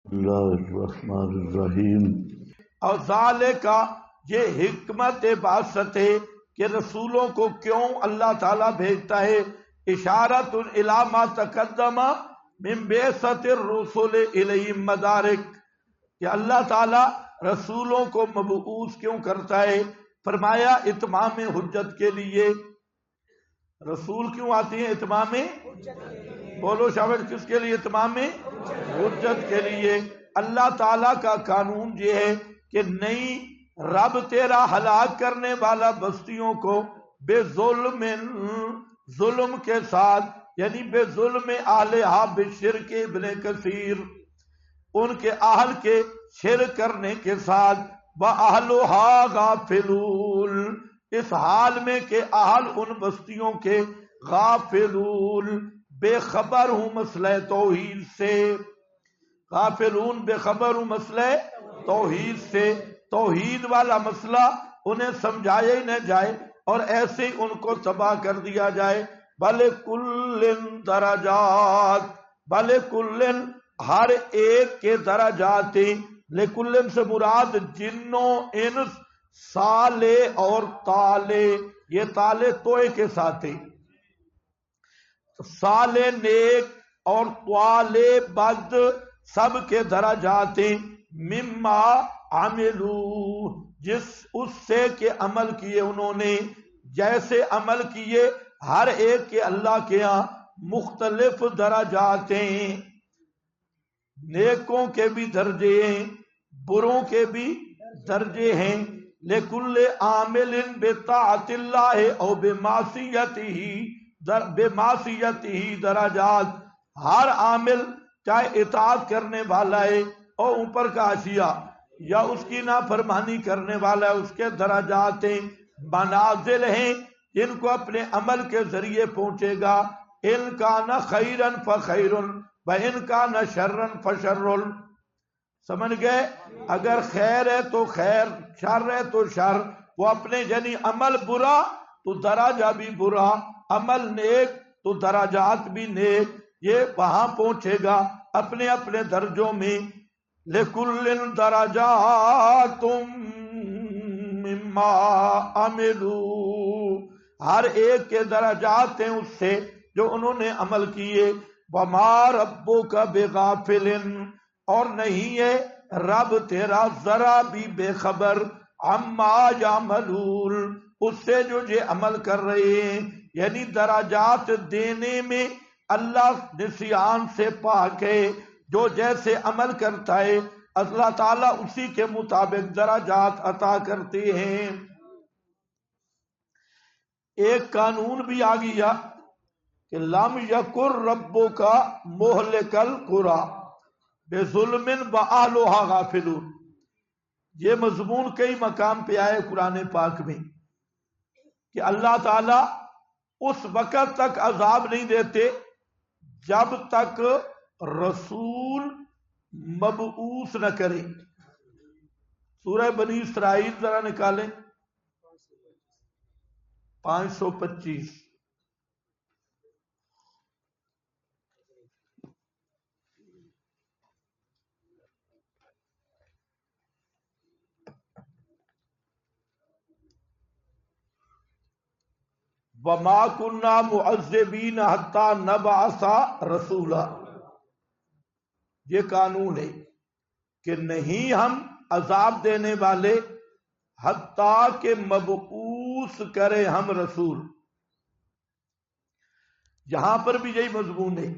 اللہ الرحمن الرحیم۔ اور ذالکا یہ حکمت بعثت ہے کہ رسولوں کو کیوں اللہ تعالیٰ بھیجتا ہے، اشارت الی ما تقدم من بعثت الرسل الیہم مدارک، کہ اللہ تعالیٰ رسولوں کو مبعوث کیوں کرتا ہے، فرمایا اتمام حجت کے لیے۔ رسول کیوں آتے ہیں؟ اتمام، بولو شاور، کس کے لیے؟ اتمام حجت کے لیے۔ اللہ تعالیٰ کا قانون یہ ہے کہ نہیں، رب تیرا ہلاک کرنے والا بستیوں کو بے ظلم کے ساتھ، یعنی بے ظلم اہلہا بشرک ابن کثیر، ان کے اہل کے شرک کرنے کے ساتھ، وَأَهْلُهَا غَافِلُونَ، اس حال میں کہ اہل ان بستیوں کے غافلون، بے خبر ہوں مسئلہ توحید سے، غافلون بے خبر ہوں مسئلہ توحید سے، توحید والا مسئلہ انہیں سمجھایا ہی نہ جائے اور ایسے ہی ان کو تباہ کر دیا جائے۔ بَلِكُلٍّ درجات، بَلِكُلٍّ ہر ایک کے درجات، لِكُلٍّ سے مراد جنوں انس، سالے اور تالے، یہ تالے توئے کے ساتھ ہیں، سالے نیک اور توالے بد، سب کے درجات مما عملو، اس سے کہ عمل کیے انہوں نے، جیسے عمل کیے، ہر ایک کے اللہ کے ہاں مختلف درجات ہیں، نیکوں کے بھی درجے ہیں، بروں کے بھی درجے ہیں۔ لِكُلِّ عَامِلٍ بِطَاعَةِ اللَّهِ او بِمَعْصِيَتِهِ درجات، ہر عامل چاہے اطاعت کرنے والا ہے اور اوپر کا حاشیہ، یا اس کی نافرمانی کرنے والا ہے، اس کے درجات ہیں، منازل ہیں جن کو اپنے عمل کے ذریعے پہنچے گا۔ ان کان خیرا فخیر وان کان شرا فشر، سمجھ گئے؟ اگر خیر ہے تو خیر، شر ہے تو شر، وہ اپنے یعنی عمل برا تو درجہ بھی برا، عمل نیک تو درجات بھی نیک، یہ وہاں پہنچے گا اپنے اپنے درجوں میں۔ لِكُلٍّ دَرَجَاتٌ مِّمَّا عَمِلُوا، ہر ایک کے درجات ہیں اس سے جو انہوں نے عمل کیے۔ وَمَا رَبُّكَ بِغَافِلٍ، اور نہیں ہے رب تیرا ذرا بھی بے خبر، عَمَّا يَعْمَلُونَ، اس سے جو یہ عمل کر رہے ہیں، یعنی درجات دینے میں اللہ نسیان سے پاک ہے، جو جیسے عمل کرتا ہے اللہ تعالیٰ اسی کے مطابق درجات عطا کرتے ہیں۔ ایک قانون بھی آ گیا کہ لم یکن ربک مہلک القری بظلم واہلھا غافلون، یہ مضمون کئی مقام پہ آئے قرآن پاک میں کہ اللہ تعالیٰ اس وقت تک عذاب نہیں دیتے جب تک رسول مبعوث نہ کرے۔ سورہ بنی اسرائیل ذرا نکالیں، 525۔ وَمَا كُنَّا مُعَذِّبِينَ حَتَّى نَبْعَثَ رَسُولًا، یہ قانون ہے کہ نہیں ہم عذاب دینے والے حتیٰ کہ مبعوث کرے ہم رسول۔ یہاں پر بھی یہی مضمون ہے۔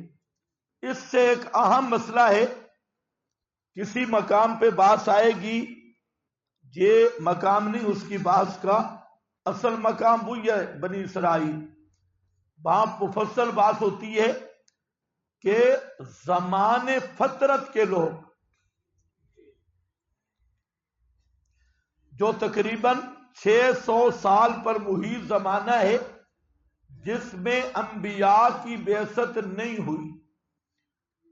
اس سے ایک اہم مسئلہ ہے، کسی مقام پہ بات آئے گی، یہ مقام نہیں اس کی بات کا، اصل مقام وہی ہے بنی اسرائیل، وہاں مفصل بات ہوتی ہے کہ زمان فترت کے لوگ جو تقریباً 600 سال پر محیط زمانہ ہے جس میں انبیاء کی بعثت نہیں ہوئی،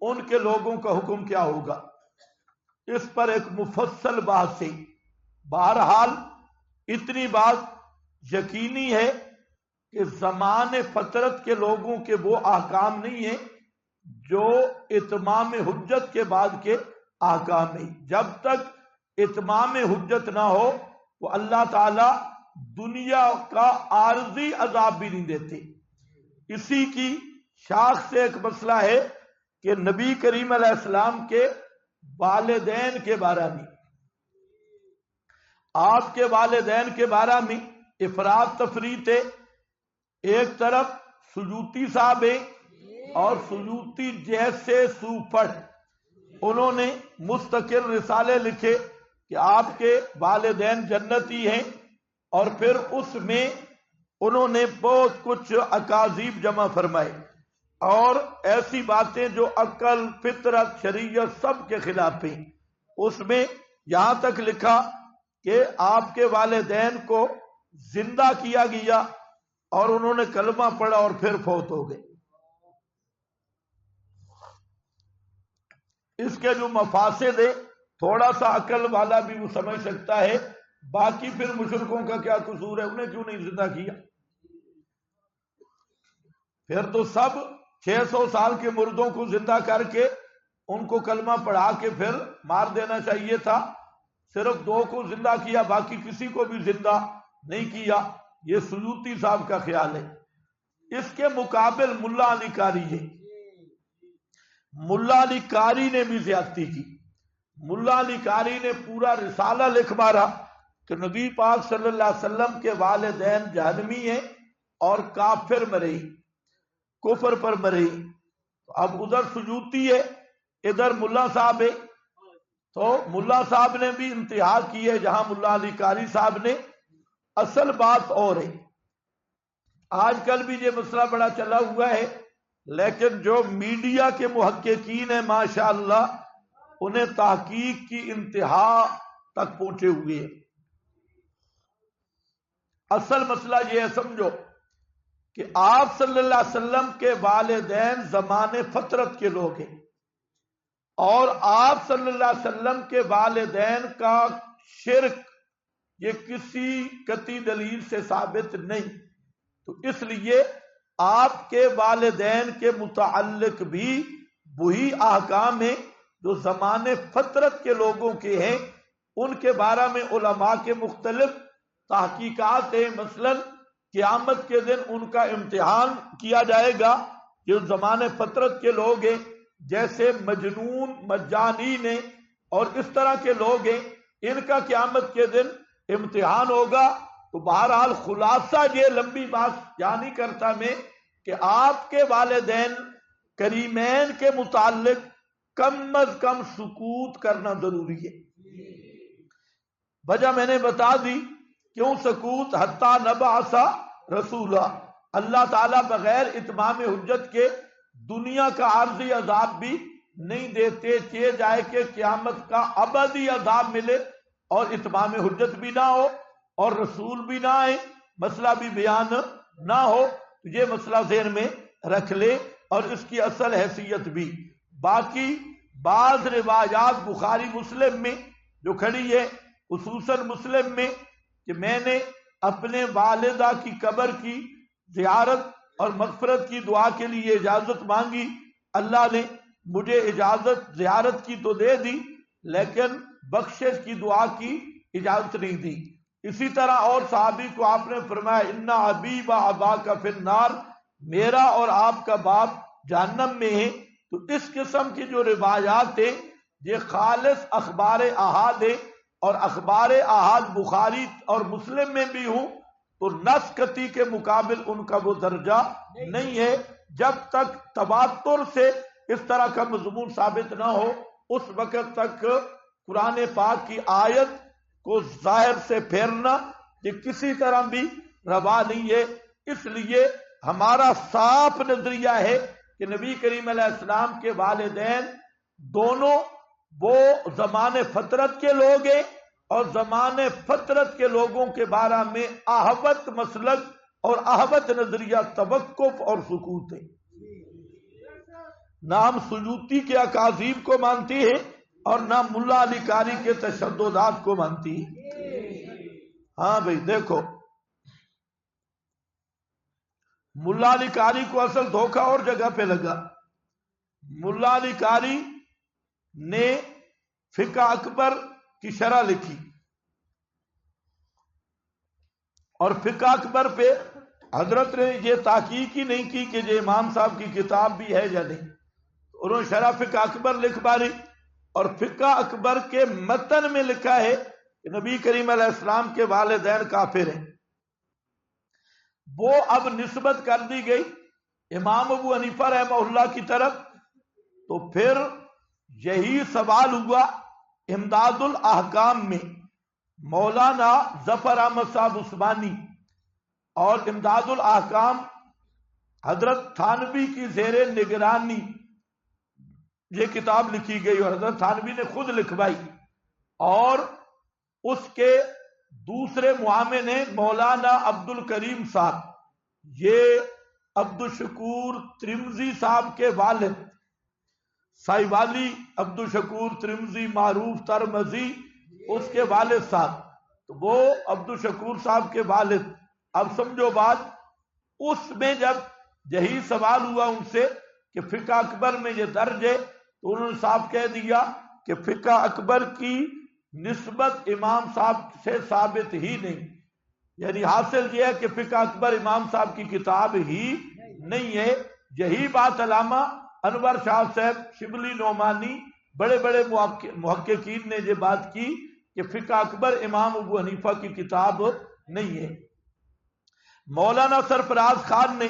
ان کے لوگوں کا حکم کیا ہوگا، اس پر ایک مفصل بحث ہے۔ بہرحال اتنی بات یقینی ہے کہ زمان فترت کے لوگوں کے وہ احکام نہیں ہیں جو اتمام حجت کے بعد کے احکام میں، جب تک اتمام حجت نہ ہو وہ اللہ تعالی دنیا کا عارضی عذاب بھی نہیں دیتے۔ اسی کی شاخ سے ایک مسئلہ ہے کہ نبی کریم علیہ السلام کے والدین کے بارے میں، آپ کے والدین کے بارے میں افراد تفریط ہے۔ ایک طرف سیوطی صاحب ہیں اور سیوطی جیسے سوپڑ، انہوں نے مستقل رسالے لکھے کہ آپ کے والدین جنتی ہیں، اور پھر اس میں انہوں نے بہت کچھ اکاذیب جمع فرمائے اور ایسی باتیں جو عقل، فطرت، شریعت سب کے خلاف ہیں۔ اس میں یہاں تک لکھا کہ آپ کے والدین کو زندہ کیا گیا اور انہوں نے کلمہ پڑھا اور پھر فوت ہو گئے۔ اس کے جو مفاسد ہیں تھوڑا سا عقل والا بھی وہ سمجھ سکتا ہے، باقی پھر مشرکوں کا کیا قصور ہے، انہیں کیوں نہیں زندہ کیا؟ پھر تو سب 600 سال کے مردوں کو زندہ کر کے ان کو کلمہ پڑھا کے پھر مار دینا چاہیے تھا۔ صرف 2 کو زندہ کیا، باقی کسی کو بھی زندہ نہیں کیا۔ یہ سیوطی صاحب کا خیال ہے۔ اس کے مقابل ملا علی قاری ہے۔ ملا علی قاری نے بھی زیادتی کی۔ ملا علی قاری نے پورا رسالہ لکھ مارا کہ نبی پاک صلی اللہ علیہ وسلم کے والدین جہنمی ہیں اور کافر مرے، کفر پر مرے۔ اب ادھر سیوطی ہے، ادھر ملا صاحب ہے، تو ملا صاحب نے بھی انتہا کی ہے جہاں ملا علی قاری صاحب نے۔ اصل بات اور ہے، آج کل بھی یہ مسئلہ بڑا چلا ہوا ہے، لیکن جو میڈیا کے محققین ہیں ماشاءاللہ انہیں تحقیق کی انتہا تک پہنچے ہوئے ہیں۔ اصل مسئلہ یہ ہے، سمجھو کہ آپ صلی اللہ علیہ وسلم کے والدین زمانے فطرت کے لوگ ہیں، اور آپ صلی اللہ علیہ وسلم کے والدین کا شرک یہ کسی قطعی دلیل سے ثابت نہیں، تو اس لیے آپ کے والدین کے متعلق بھی وہی احکام ہیں جو زمانے فطرت کے لوگوں کے ہیں۔ ان کے بارے میں علماء کے مختلف تحقیقات ہیں، مثلا قیامت کے دن ان کا امتحان کیا جائے گا۔ جو زمانے فطرت کے لوگ ہیں جیسے مجنون، مجانین ہیں اور اس طرح کے لوگ ہیں، ان کا قیامت کے دن امتحان ہوگا۔ تو بہرحال خلاصہ یہ لمبی بات یہاں نہیں کرتا میں کہ آپ کے والدین کریمین کے متعلق کم از کم سکوت کرنا ضروری ہے۔ وجہ میں نے بتا دی، کیوں سکوت؟ حتی نبعث رسولا، اللہ تعالیٰ بغیر اتمام حجت کے دنیا کا عارضی عذاب بھی نہیں دیتے، چاہے جائے کہ قیامت کا ابدی عذاب ملے اور اتمام حجت بھی نہ ہو اور رسول بھی نہ آئے، مسئلہ بھی بیان نہ ہو۔ تو یہ مسئلہ ذہن میں رکھ لے اور اس کی اصل حیثیت بھی۔ باقی بعض روایات بخاری مسلم میں جو کھڑی ہے، خصوصاً مسلم میں، کہ میں نے اپنے والدہ کی قبر کی زیارت اور مغفرت کی دعا کے لیے اجازت مانگی، اللہ نے مجھے اجازت زیارت کی تو دے دی لیکن بخشش کی دعا کی اجازت نہیں دی۔ اسی طرح اور صحابی کو آپ نے فرمایا ان ابی و اباک فی النار، میرا اور آپ کا باپ جہنم میں ہے۔ تو اس قسم کی جو روایات ہیں یہ خالص اخبار احاد ہیں، اور اخبار احاد بخاری اور مسلم میں بھی ہوں تو نص قطعی کے مقابل ان کا وہ درجہ نہیں ہے۔ جب تک تواتر سے اس طرح کا مضمون ثابت نہ ہو اس وقت تک قرآن پاک کی آیت کو ظاہر سے پھیرنا یہ کسی طرح بھی روا نہیں ہے۔ اس لیے ہمارا صاف نظریہ ہے کہ نبی کریم علیہ السلام کے والدین دونوں وہ زمانے فطرت کے لوگ ہیں، اور زمانے فطرت کے لوگوں کے بارے میں احوط مسلک اور احوط نظریہ توقف اور سکوت ہے۔ نہ ہم سیوطی کے اکاذیب کو مانتی ہے اور نہ ملا علی قاری کے تشددات کو مانتی ہے۔ ہاں بھائی دیکھو، ملا علی قاری کو اصل دھوکہ اور جگہ پہ لگا۔ ملا علی قاری نے فقہ اکبر کی شرح لکھی، اور فقہ اکبر پہ حضرت نے یہ تحقیق ہی نہیں کی کہ یہ امام صاحب کی کتاب بھی ہے یا نہیں، انہوں نے شرح فقہ اکبر لکھ ماری، اور فقہ اکبر کے متن میں لکھا ہے کہ نبی کریم علیہ السلام کے والدین کافر ہیں۔ وہ اب نسبت کر دی گئی امام ابو حنیفہ رحمہ اللہ کی طرف، تو پھر یہی سوال ہوا امداد الاحکام میں مولانا ظفر احمد صاحب عثمانی اور امداد الاحکام حضرت تھانوی کی زیر نگرانی یہ کتاب لکھی گئی، اور حضرت تھانوی نے خود لکھوائی، اور اس کے دوسرے معاون ہیں مولانا عبد الکریم صاحب، یہ عبد الشکور ترمذی صاحب کے والد، سائیوالی عبد الشکور ترمذی معروف ترمذی اس کے والد صاحب، تو وہ عبد الشکور صاحب کے والد۔ اب سمجھو بات، اس میں جب یہی سوال ہوا ان سے کہ فقہ اکبر میں یہ درج ہے، تو انہوں نے صاف کہہ دیا کہ فقہ اکبر کی نسبت امام صاحب سے ثابت ہی نہیں، یعنی حاصل یہ ہے کہ فقہ اکبر امام صاحب کی کتاب ہی نہیں ہے۔ یہی بات علامہ انور شاہ صاحب شبلی نعمانی بڑے بڑے محققین نے یہ بات کی کہ فقہ اکبر امام ابو حنیفہ کی کتاب نہیں ہے۔ مولانا سرفراز خان نے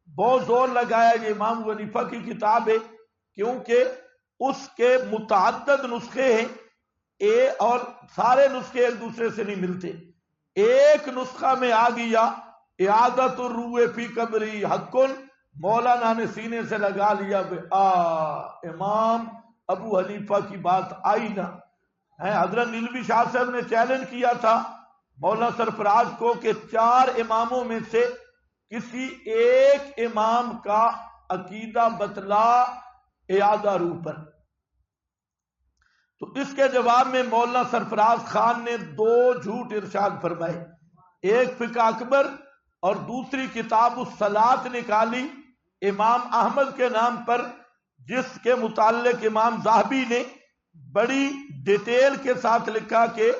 بہت زور لگایا یہ امام ابو حنیفہ کی کتاب ہے، کیونکہ اس کے متعدد نسخے ہیں، اور سارے نسخے ایک دوسرے سے نہیں ملتے۔ ایک نسخہ میں آ گیا اعادت الروح فی قبری حق، مولانا نے سینے سے لگا لیا، امام ابو حنیفہ کی بات آئی نا۔ حضرت نیلوی شاہ صاحب نے چیلنج کیا تھا مولانا سرفراز کو کہ 4 اماموں میں سے کسی ایک امام کا عقیدہ بتلا اعادہ روح پر، تو اس کے جواب میں مولانا سرفراز خان نے 2 جھوٹ ارشاد فرمائے، ایک فقہ اکبر اور دوسری کتاب الصلاۃ نکالی امام احمد کے نام پر، جس کے متعلق امام ذہبی نے بڑی ڈیٹیل کے ساتھ لکھا کہ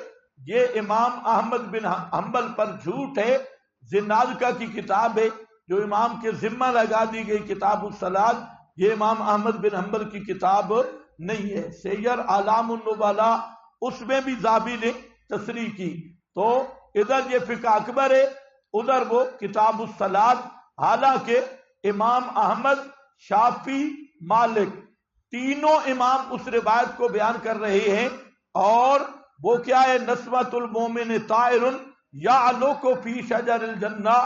یہ امام احمد بن حنبل پر جھوٹ ہے، زنادکہ کی کتاب ہے جو امام کے ذمہ لگا دی گئی کتاب الصلاۃ، یہ امام احمد بن حنبل کی کتاب نہیں ہے۔ سیر اعلام النبلاء اس میں بھی ذہبی نے تصریح کی، تو ادھر یہ فقہ اکبر ہے، ادھر وہ کتاب الصلاۃ، حالانکہ امام احمد، شافعی، مالک تینوں امام اس روایت کو بیان کر رہے ہیں، اور وہ کیا ہے، نسمۃ المومن طائر یعلق فی شجر الجنہ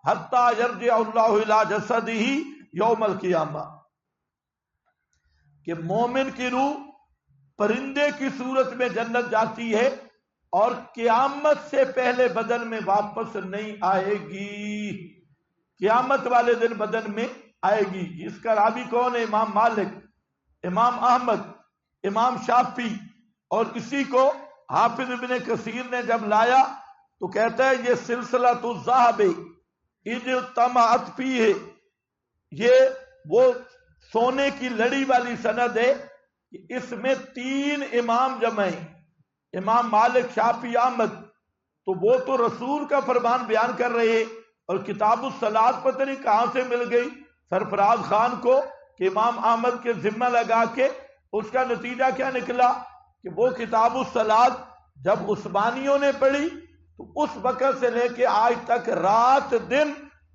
حتی یرجع اللہ الی جسدہ یوم القیامہ، کہ مومن کی روح پرندے کی صورت میں جنت جاتی ہے اور قیامت سے پہلے بدن میں واپس نہیں آئے گی، قیامت والے دن بدن میں آئے گی۔ اس کا راوی کون ہے؟ امام مالک، امام احمد، امام شافعی، اور اسی کو حافظ ابن کثیر نے جب لایا تو کہتا ہے یہ سلسلۃ الذہب اجتمعت فیہ، یہ وہ سونے کی لڑی والی سند ہے کہ اس میں 3 امام جمع ہیں، امام مالک، شافعی، احمد، تو وہ تو رسول کا فرمان بیان کر رہے، اور کتاب الصلاۃ پتہ نہیں کہاں سے مل گئی سرفراز خان کو کہ امام احمد کے ذمہ لگا کے، اس کا نتیجہ کیا نکلا کہ وہ کتاب الصلاۃ جب عثمانیوں نے پڑھی تو اس وقت سے لے کے آج تک رات دن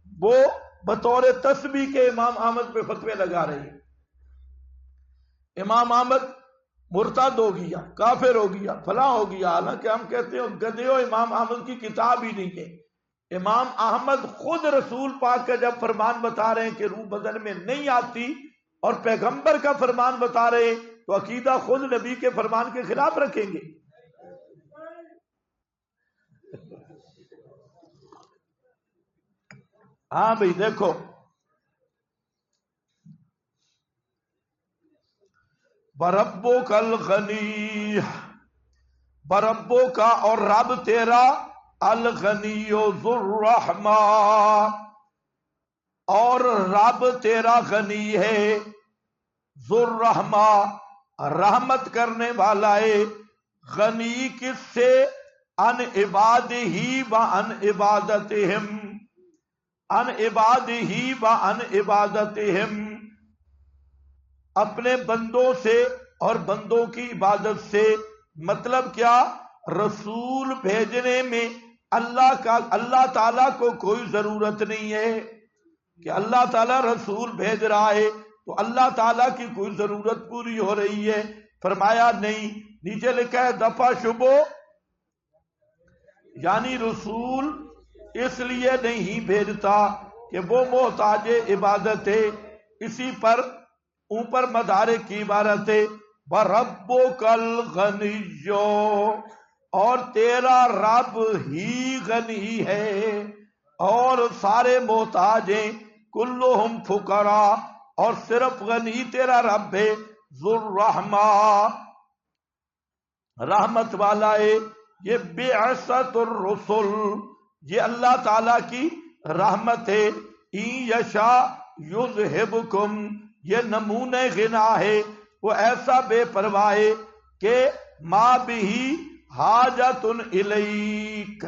وہ بطور تسبیح کے امام احمد پہ فتوے لگا رہے ہیں۔ امام احمد مرتد ہو گیا، کافر ہو گیا، فلاں ہو گیا، حالانکہ ہم کہتے ہیں گدھے ہو، امام احمد کی کتاب ہی نہیں ہے۔ امام احمد خود رسول پاک کا جب فرمان بتا رہے ہیں کہ روح بدن میں نہیں آتی، اور پیغمبر کا فرمان بتا رہے ہیں، تو عقیدہ خود نبی کے فرمان کے خلاف رکھیں گے؟ ہاں بھائی دیکھو، بربو کل غنی، بربو کا اور رب تیرا، الغنی ذو الرحمہ، اور رب تیرا غنی ہے، ذو الرحمہ رحمت کرنے والا ہے. غنی کس سے؟ ان عبادہی و ان عبادتہم، ان عبادہی و ان عبادتہم، اپنے بندوں سے اور بندوں کی عبادت سے. مطلب کیا؟ رسول بھیجنے میں اللہ تعالیٰ کو کوئی ضرورت نہیں ہے کہ اللہ تعالیٰ رسول بھیج رہا ہے تو اللہ تعالیٰ کی کوئی ضرورت پوری ہو رہی ہے. فرمایا نہیں. نیچے لکھا ہے دفع شبو، یعنی رسول اس لیے نہیں بھیجتا کہ وہ محتاج عبادت ہے. اسی پر اوپر مدارک کی عبارت ہے وَرَبُّكَ الْغَنِيُّ، اور تیرا رب ہی غنی ہے اور سارے محتاج ہیں. کلہم فقراء، اور صرف غنی تیرا رب ہے. ذو الرحمہ، رحمت والا ہے. یہ بعثت الرسل، یہ اللہ تعالی کی رحمت ہے. ان یشا یذہبکم، یہ نمونہ غنا ہے. وہ ایسا بے پرواہ ہے کہ ما بہی حاجت الیک،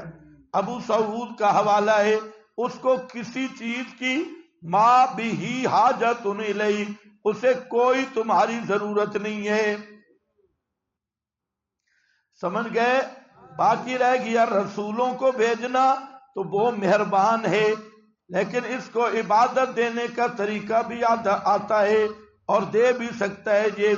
ابو سعود کا حوالہ ہے، اس کو کسی چیز کی ما بہی حاجت الیک، اسے کوئی تمہاری ضرورت نہیں ہے. سمجھ گئے؟ باقی رہ گیا رسولوں کو بھیجنا، تو وہ مہربان ہے، لیکن اس کو عبادت دینے کا طریقہ بھی آتا ہے اور دے بھی سکتا ہے. یہ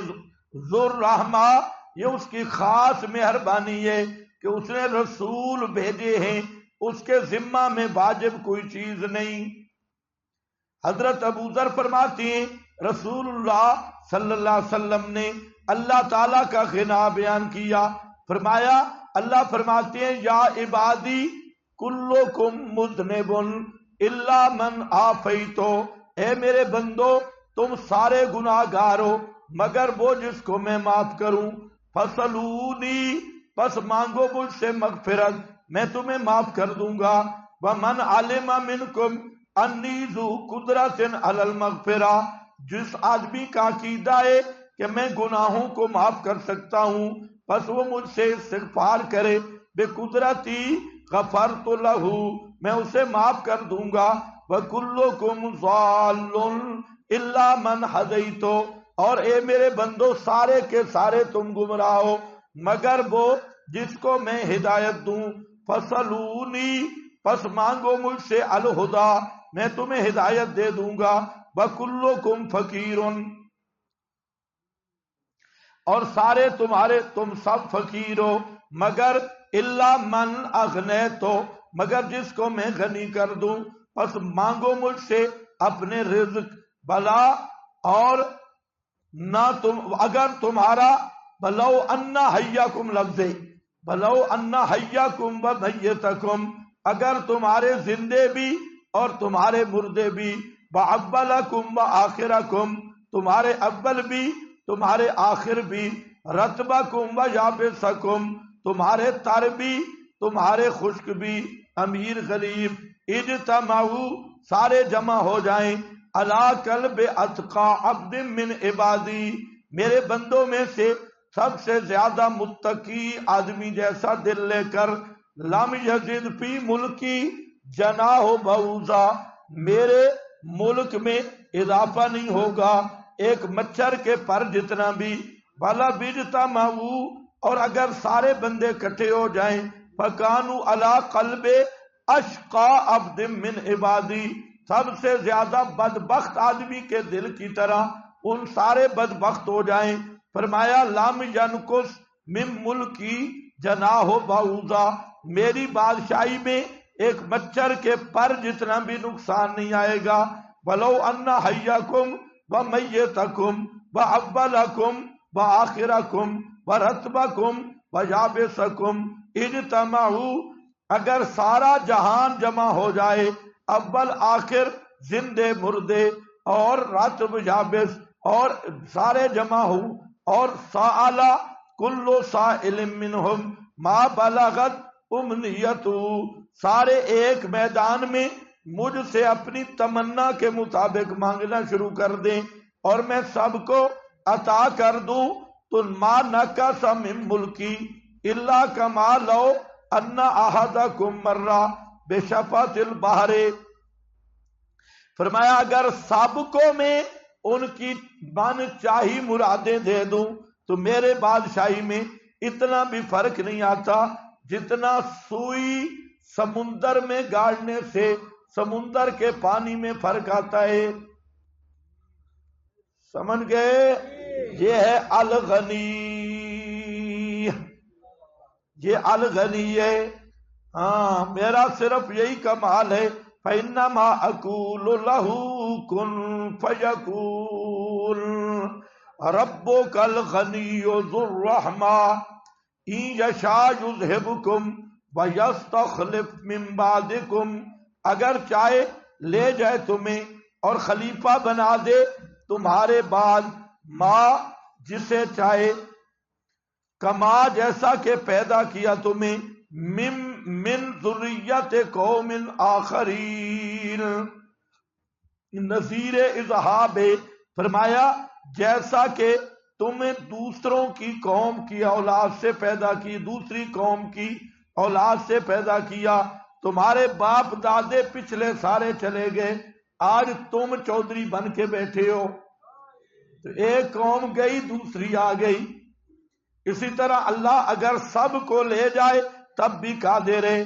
ذو الرحمہ، یہ اس کی خاص مہربانی ہے کہ اس نے رسول بھیجے ہیں، اس کے ذمہ میں واجب کوئی چیز نہیں. حضرت ابو ذر فرماتی ہیں رسول اللہ صلی اللہ علیہ وسلم نے اللہ تعالیٰ کا غنا بیان کیا. فرمایا، اللہ فرماتے ہیں یا عبادی کلکم مذنب الا من عافیتو، اے میرے بندو تم سارے گناہ گار ہو مگر وہ جس کو میں معاف کروں. فصلونی، پس مانگو مجھ سے مغفرت، میں تمہیں معاف کر دوں گا. ومن علم منکم انی ذو قدرت علی المغفرہ، جس آدمی کا عقیدہ ہے کہ میں گناہوں کو معاف کر سکتا ہوں، پس وہ مجھ سے استغفار کرے. بے قدرتی غفرت لہ، میں اسے معاف کر دوں گا. وکلکم ضال الا من ہدیتو، اور اے میرے بندو سارے کے سارے تم گمراہ ہو مگر وہ جس کو میں ہدایت دوں. فصلونی، پس مانگو مجھ سے الہدا، میں تمہیں ہدایت دے دوں گا. وکلکم فقیر، اور سارے تم سب فقیر ہو مگر الا من اغنیتو، مگر جس کو میں غنی کر دوں. پس مانگو مجھ سے اپنے رزق. بلا، اور نہ تم، اگر تمہارا بلو ان حیاکم لفظ، بلو ان حیاکم و میتکم، اگر تمہارے زندے بھی اور تمہارے مردے بھی، واولکم و آخرکم، تمہارے اول بھی تمہارے آخر بھی، رتبکم و یابسکم، تمہارے تر بھی تمہارے خشک بھی، امیر غریب، اجتمعوا، سارے جمع ہو جائیں، علی قلب اتقی عبد من عبادی، میرے بندوں میں سے سب سے زیادہ متقی آدمی جیسا دل لے کر، لم یزد فی ملکی جناح بعوضہ، میرے ملک میں اضافہ نہیں ہوگا ایک مچھر کے پر جتنا بھی. بھلا بجتمعوا، اور اگر سارے بندے اکٹھے ہو جائیں، فکانوا علی قلب اشقا عبد من عبادی، سب سے زیادہ بدبخت آدمی کے دل کی طرح ان سارے بدبخت ہو جائیں. فرمایا لم ینقص من ملکی جناح بعوضہ، میری بادشاہی میں ایک مچھر کے پر جتنا بھی نقصان نہیں آئے گا. ولو ان حیاکم و میتکم و اولکم و آخرکم و رتبکم و یابسکم اجتمعوا، اگر سارا جہان جمع ہو جائے، اول آخر، زندے مردے اور رتب یابس، اور سارے جمع ہوں، اور سآلا کل سائل منہم ما بلغت امنیتو، سارے ایک میدان میں مجھ سے اپنی تمنا کے مطابق مانگنا شروع کر دیں اور میں سب کو عطا کر دوں. تو ما نقص من ملکی الا کما لو ان احدکم مر بشفاۃ البحر، فرمایا اگر سابقوں میں ان کی من چاہی مرادیں دے دوں تو میرے بادشاہی میں اتنا بھی فرق نہیں آتا جتنا سوئی سمندر میں گاڑنے سے سمندر کے پانی میں فرق آتا ہے۔ سمجھ گئے؟ یہ ہے الغنی، یہ الغنی ہے۔ ہاں میرا صرف یہی کمال ہے، فَإِنَّمَا أَقُولُ لَهُ كُن فَيَكُونُ رَبُّكَ الْغَنِيُّ ذُو الرَّحْمَةِ إِن يَشَاء يُذْهِبْكُمْ وَيَسْتَخْلِفْ مِن بَعْدِكُمْ، اگر چاہے لے جائے تمہیں اور خلیفہ بنا دے تمہارے بعد، ماں جسے چاہے، کما جیسا کہ پیدا کیا تمہیں، من ذریت قوم آخرین، نظیر اذہاب، فرمایا جیسا کہ تمہیں دوسروں کی قوم کی اولاد سے پیدا کی، دوسری قوم کی اولاد سے پیدا کیا، تمہارے باپ دادے پچھلے سارے چلے گئے، آج تم چودھری بن کے بیٹھے ہو، تو ایک قوم گئی دوسری آ گئی۔ اسی طرح اللہ اگر سب کو لے جائے تب بھی قادر ہے